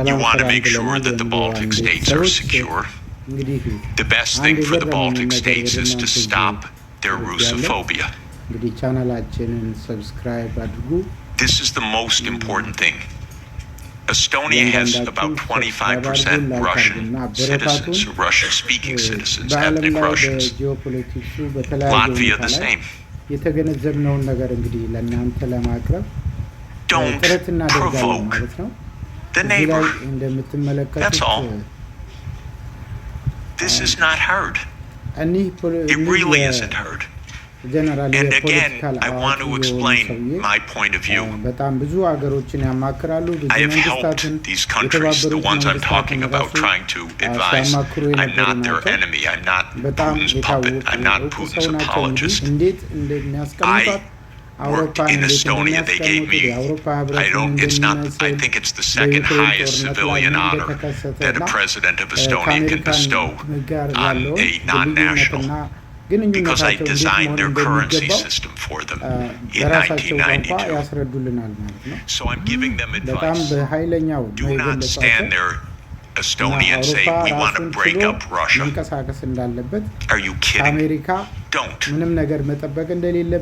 You want to make sure that the Baltic states are secure. The best thing for the Baltic states is to stop their Russophobia. This is the most important thing. Estonia has about 25% Russian citizens, or Russian-speaking citizens, ethnic Russians. Latvia the same. Don't provoke the neighbor. That's all. This is not heard. It really isn't heard. And again, I want to explain my point of view. I have helped these countries, the ones I'm talking about, trying to advise. I'm not their enemy. I'm not Putin's puppet. I'm not Putin's apologist. I worked in Estonia. They gave me, I think it's the second highest civilian honor that a president of Estonia can bestow on a non-national. Because I designed their currency system for them in 1992. So I'm giving them advice. Do not stand there, Estonia, and say, we want to break up Russia. Are you kidding? Don't.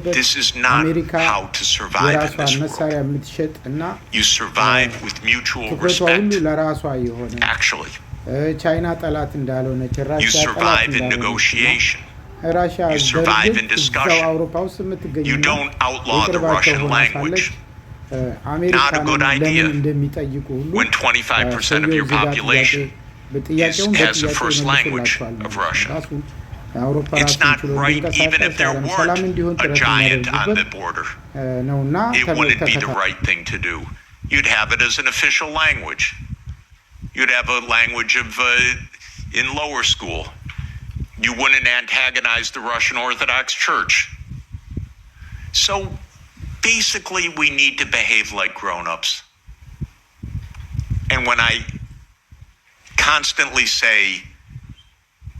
This is not how to survive in this world. You survive with mutual respect. Actually, you survive in negotiation. You survive in discussion. You don't outlaw the Russian language. Not a good idea. When 25% of your population has a first language of Russian. It's not right, even if there weren't a giant on the border. It wouldn't be the right thing to do. You'd have it as an official language. You'd have a language of in lower school. You wouldn't antagonize the Russian Orthodox Church. So basically, we need to behave like grown-ups. And when I constantly say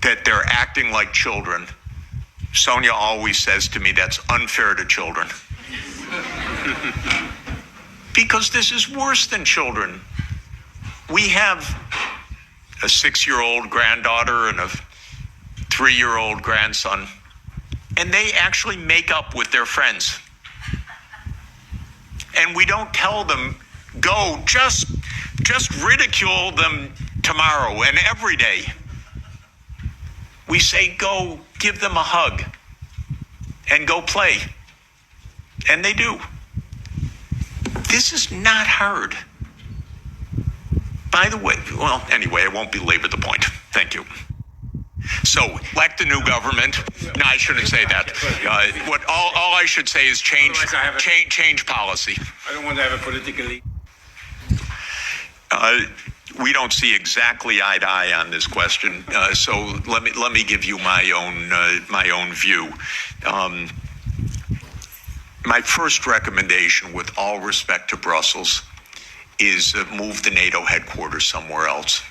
that they're acting like children, Sonia always says to me, that's unfair to children. Because this is worse than children. We have a 6-year-old granddaughter and a 3-year-old grandson, and they actually make up with their friends. And we don't tell them, go, just ridicule them tomorrow and every day. We say, go, give them a hug and go play. And they do. This is not hard. By the way, well, anyway, I won't belabor the point. Thank you. So, elect a new government. No, I shouldn't say that. All I should say is change policy. I don't want to have a politically. We don't see exactly eye to eye on this question. So let me give you my own view. My first recommendation, with all respect to Brussels, is move the NATO headquarters somewhere else.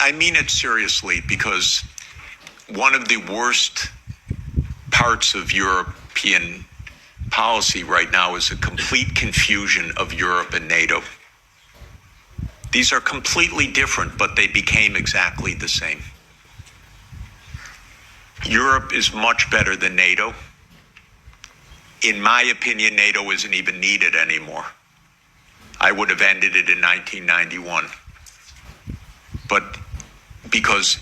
I mean it seriously, because one of the worst parts of European policy right now is a complete confusion of Europe and NATO. These are completely different, but they became exactly the same. Europe is much better than NATO. In my opinion, NATO isn't even needed anymore. I would have ended it in 1991. But because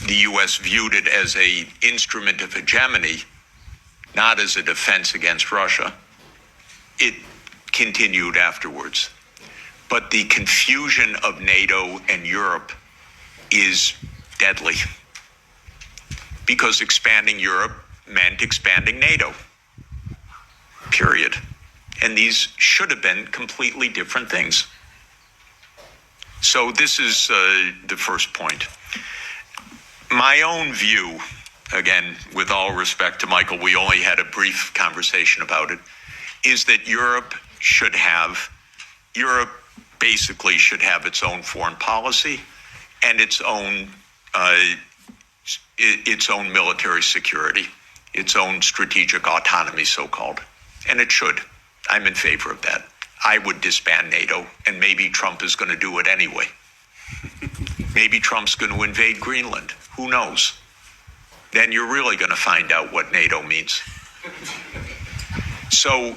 the U.S. viewed it as an instrument of hegemony, not as a defense against Russia, it continued afterwards. But the confusion of NATO and Europe is deadly, because expanding Europe meant expanding NATO, period. And these should have been completely different things. So this is the first point. My own view, again, with all respect to Michael, we only had a brief conversation about it, is that Europe basically should have its own foreign policy and its own military security, its own strategic autonomy, so-called. And it should. I'm in favor of that. I would disband NATO, and maybe Trump is going to do it anyway. Maybe Trump's going to invade Greenland. Who knows? Then you're really going to find out what NATO means. So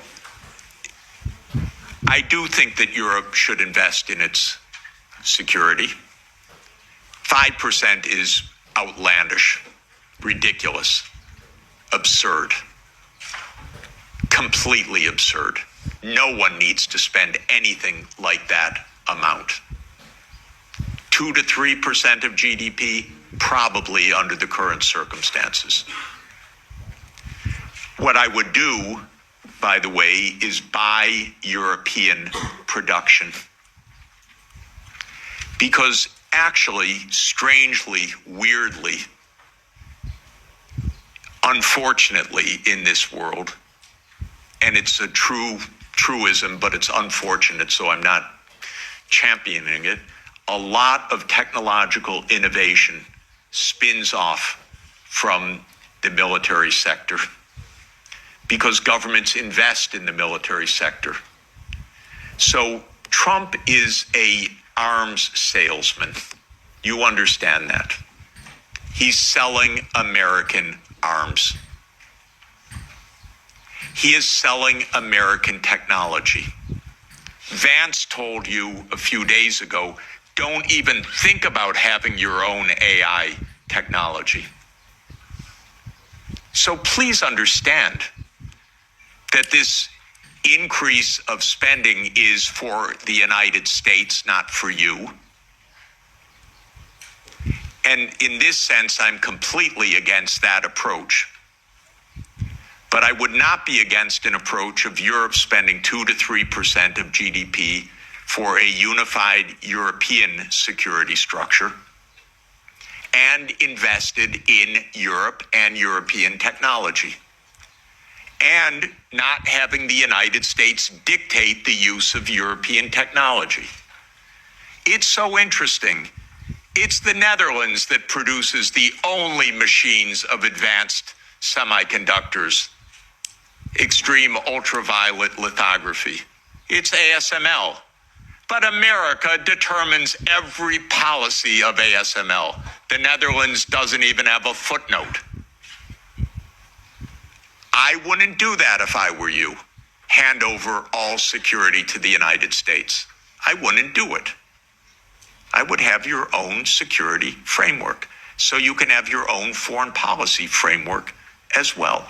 I do think that Europe should invest in its security. 5% is outlandish, ridiculous, absurd, completely absurd. No one needs to spend anything like that amount. 2 to 3% of GDP, probably under the current circumstances. What I would do, by the way, is buy European production. Because actually, strangely, weirdly, unfortunately in this world, and it's a truism, but it's unfortunate, so I'm not championing it, a lot of technological innovation spins off from the military sector because governments invest in the military sector. So Trump is an arms salesman. You understand that. He's selling American arms. He is selling American technology. Vance told you a few days ago, don't even think about having your own AI technology. So please understand that this increase of spending is for the United States, not for you. And in this sense, I'm completely against that approach. But I would not be against an approach of Europe spending 2 to 3% of GDP for a unified European security structure and invested in Europe and European technology, and not having the United States dictate the use of European technology. It's so interesting. It's the Netherlands that produces the only machines of advanced semiconductors, extreme ultraviolet lithography. It's ASML. But America determines every policy of ASML. The Netherlands doesn't even have a footnote. I wouldn't do that if I were you. Hand over all security to the United States. I wouldn't do it. I would have your own security framework, so you can have your own foreign policy framework as well.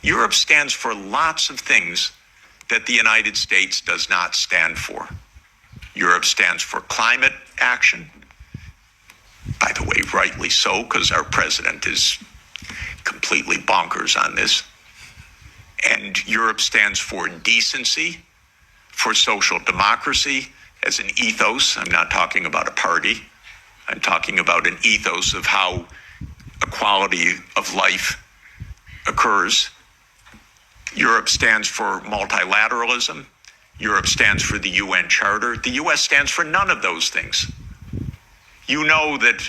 Europe stands for lots of things that the United States does not stand for. Europe stands for climate action. By the way, rightly so, because our president is completely bonkers on this. And Europe stands for decency, for social democracy as an ethos. I'm not talking about a party. I'm talking about an ethos of how equality of life occurs. Europe stands for multilateralism. Europe stands for the UN Charter. The US stands for none of those things. You know that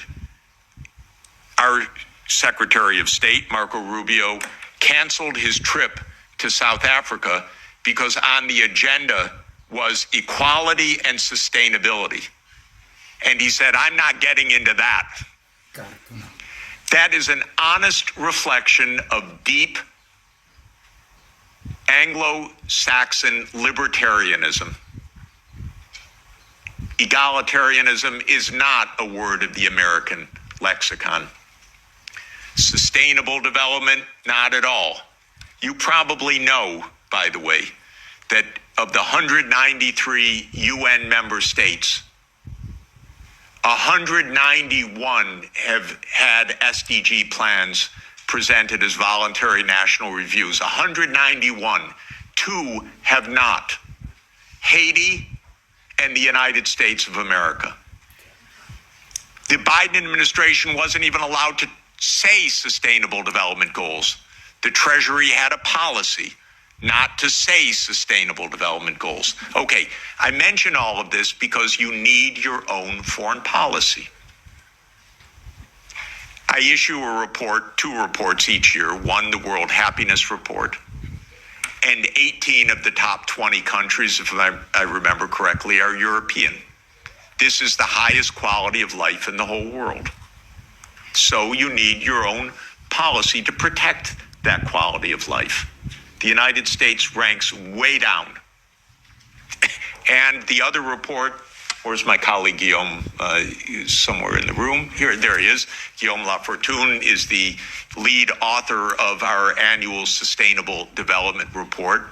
our Secretary of State, Marco Rubio, canceled his trip to South Africa because on the agenda was equality and sustainability. And he said, I'm not getting into that. That is an honest reflection of deep Anglo-Saxon libertarianism. Egalitarianism is not a word of the American lexicon. Sustainable development, not at all. You probably know, by the way, that of the 193 UN member states, 191 have had SDG plans presented as voluntary national reviews. 191. 2 have not. Haiti and the United States of America. The Biden administration wasn't even allowed to say sustainable development goals. The Treasury had a policy not to say sustainable development goals. Okay, I mention all of this because you need your own foreign policy. I issue a report, 2 reports each year. One, the World Happiness Report, And 18 of the top 20 countries, if I remember correctly, are European. This is the highest quality of life in the whole world. So you need your own policy to protect that quality of life. The United States ranks way down. And the other report, where's my colleague Guillaume? Somewhere in the room. There he is. Guillaume Lafortune is the lead author of our annual Sustainable Development Report.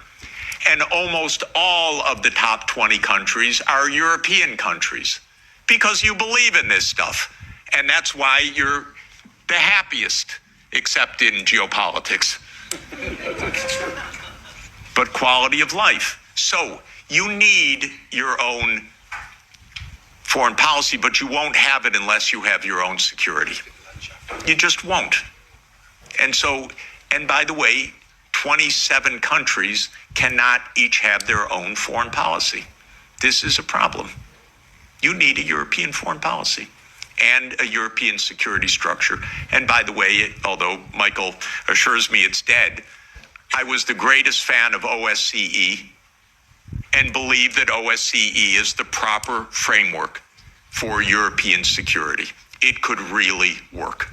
And almost all of the top 20 countries are European countries because you believe in this stuff. And that's why you're the happiest, except in geopolitics. But quality of life. So you need your own foreign policy, but you won't have it unless you have your own security. You just won't. And so, and by the way, 27 countries cannot each have their own foreign policy. This is a problem. You need a European foreign policy and a European security structure. And by the way, although Michael assures me it's dead, I was the greatest fan of OSCE and believe that OSCE is the proper framework for European security. It could really work.